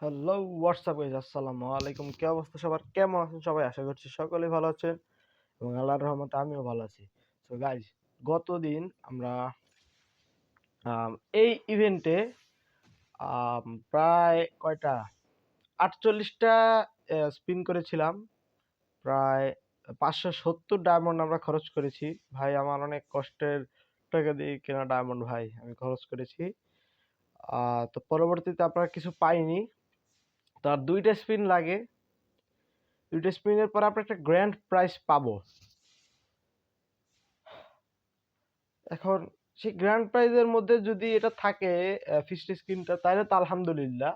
Hello WhatsApp guys, আসসালামু আলাইকুম। কি অবস্থা সবার, কেমন আছেন সবাই? আশা করছি সকলেই ভালো আছেন এবং আল্লাহর রহমতে আমিও ভালো আছি। সো গাইস, গতদিন আমরা আম, এই ইভেন্টে প্রায় কয়টা 48টা স্পিন করেছিলাম। প্রায় 570 ডায়মন্ড আমরা খরচ করেছি। ভাই, আমার অনেক কষ্টের টাকা দিয়ে কেনা ডায়মন্ড ভাই, আমি খরচ করেছি। তো পরবর্তীতে আপনারা কিছু পাইনি। তার দুইটা স্পিন লাগে, দুইটা স্পিনের পর আমরা একটা গ্র্যান্ড প্রাইজ পাবো। এখন সেই গ্র্যান্ড প্রাইজের মধ্যে যদি এটা থাকে ফিস্ট স্ক্রিনটা, তাহলে তো আলহামদুলিল্লাহ।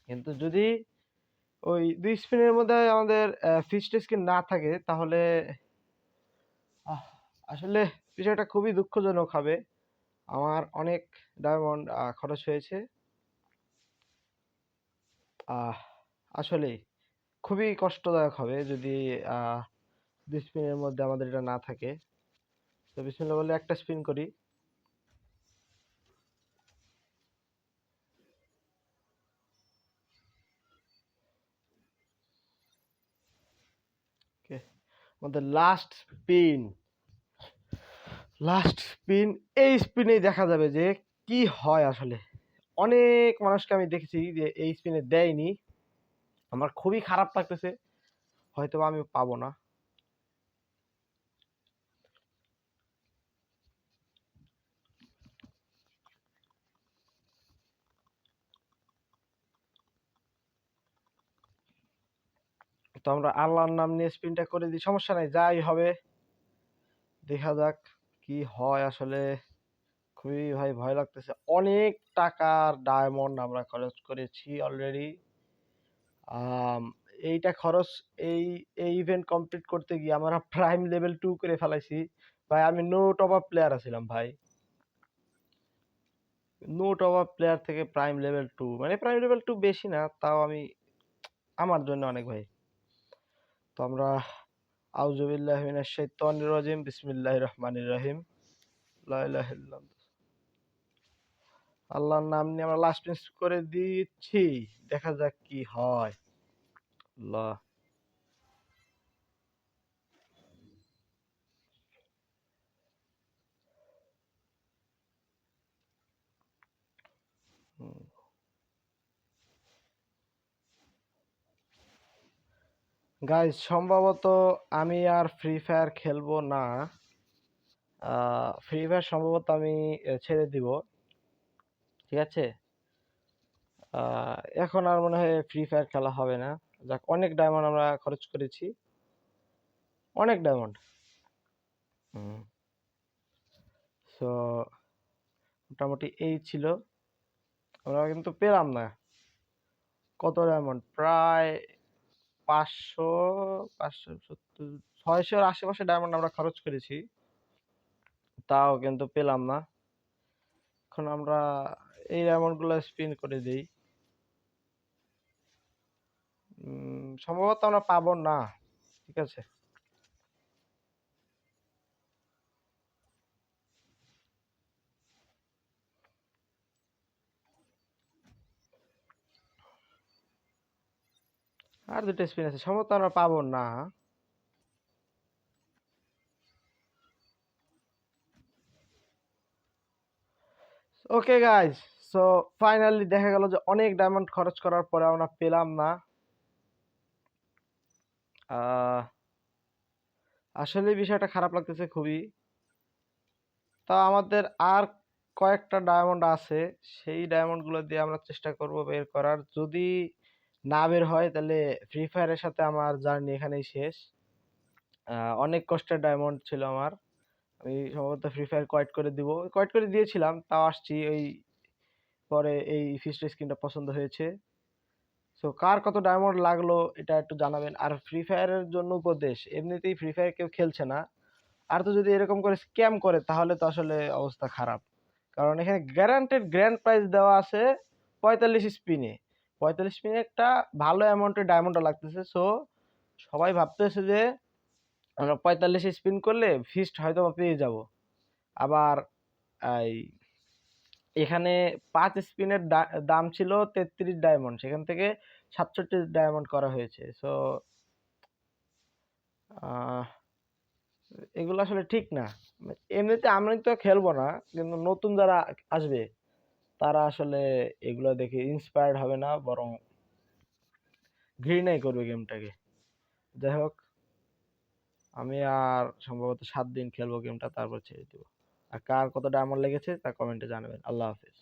কিন্তু যদি ওই দুই স্পিনের মধ্যে আমাদের ফিস্ট স্ক্রিন না থাকে, তাহলে আহ, আসলে বিষয়টা খুবই দুঃখজনক হবে। আমার অনেক ডায়মন্ড খরচ হয়েছে। আহ আসলে খুবই কষ্টদায়ক হবে যদি দুই স্পিনের মধ্যে আমাদের এটা না থাকে। তো বিসমিল্লাহ বলে একটা স্পিন করি। ওকে, আমাদের লাস্ট স্পিন। এই স্পিনেই দেখা যাবে যে কি হয় আসলে। অনেক মানুষকে আমি দেখেছি যে এই স্পিনে দেয়নি। আমার খুবই খারাপ লাগতেছে, হয়তো আমি পাবো না। তো আমরা আল্লাহর নাম নিয়ে স্পিনটা করে দিই, সমস্যা নাই, যাই হবে দেখা যাক কি হয় আসলে। খুবই ভাই ভয় লাগতেছে, অনেক টাকার ডায়মন্ড আমরা খরচ করেছি অলরেডি। আম, এইটা খরচ, এই এই ইভেন্ট কমপ্লিট করতে গিয়ে আমরা প্রাইম লেভেল 2 করে ফেলাইছি। ভাই, আমি নো টপ আপ প্লেয়ার আছিলাম ভাই। নো টপ আপ প্লেয়ার থেকে প্রাইম লেভেল 2, মানে প্রাইম লেভেল 2 বেশি না, তাও আমি আমার জন্য অনেক ভাই। তো আমরা আউযুবিল্লাহি মিনাশ শাইতানির রাজিম, বিসমিল্লাহির রহমানির রহিম, লা ইলাহা ইল্লাল্লাহ। আল্লাহর নাম নিয়ে আমরা লাস্ট মিস করে দিচ্ছি, দেখা যাক কি হয়। আল্লাহ। গাইজ, সম্ভবত আমি আর ফ্রি ফায়ার খেলবো না। ফ্রি ফায়ার সম্ভবত আমি ছেড়ে দিব। ঠিক আছে, এখন আর মনে হয় ফ্রি ফায়ার খেলা হবে না। যাক, অনেক ডায়মন্ড আমরা খরচ করেছি, অনেক ডায়মন্ড। সো মোটামুটি এই ছিল, আমরা কিন্তু পেলাম না। কত ডায়মন্ড? প্রায় 500, 570, 600-র আশেপাশে ডায়মন্ড আমরা খরচ করেছি, তাও কিন্তু পেলাম না। এখন আমরা এই ডায়মন্ড গুলো স্পিন করে দিই। সম্ভবত আমরা পাবো না। ঠিক আছে, আর দুটো স্পিন আছে, সম্ভবত আমরা পাবো না। ওকে গাইজ, সো ফাইনালি দেখা গেল যে অনেক ডায়মন্ড খরচ করার পরে আমরা পেলাম না। আহ আসলে বিষয়টা খারাপ লাগতেছে খুবই। তা আমাদের আর কয়েকটা ডায়মন্ড আছে, সেই ডায়মন্ড গুলো দিয়ে আমরা চেষ্টা করব বের করার। যদি না বের হয়, তাহলে ফ্রি ফায়ারের সাথে আমার জার্নি এখানেই শেষ। অনেক কষ্টের ডায়মন্ড ছিল আমার। আমি সম্ভবত ফ্রি ফায়ার কোয়াইট করে দিব, কোয়াইট করে দিয়েছিলাম, তাও আসছি ওই পরে। এই ফিস্ট স্কিনটা পছন্দ হয়েছে। সো কার কত ডায়মন্ড লাগলো এটা একটু জানাবেন। আর ফ্রি ফায়ারের জন্য উপদেশ, এমনিতেই ফ্রি ফায়ার কেউ খেলছে না, আর তো যদি এরকম করে স্ক্যাম করে তাহলে তো আসলে অবস্থা খারাপ। কারণ এখানে গ্যারান্টেড গ্র্যান্ড প্রাইজ দেওয়া আছে 45 স্পিনে। 45 স্পিনে একটা ভালো অ্যামাউন্টের ডায়মন্ড লাগতেছে। সো সবাই ভাবতেছে যে আমরা 45 স্পিন করলে ফিস্ট হয়তো বা পেয়ে যাব। আবার এই এখানে 5 স্পিনের দাম ছিল 33 ডায়মন্ড, সেখান থেকে 67 ডায়মন্ড করা হয়েছে। সো এগুলো আসলে ঠিক না। এমনিতে আমি তো খেলবো না, কিন্তু নতুন যারা আসবে তারা আসলে এগুলো দেখে ইন্সপায়ার্ড হবে না, বরং ঘৃণাই করবে গেমটাকে। যাই হোক, আমি আর সম্ভবত 7 দিন খেলবো গেমটা, তারপর ছেড়ে দিব। আর কার কত ডায়মন্ড লেগেছে তা কমেন্টে জানাবেন। আল্লাহ হাফেজ।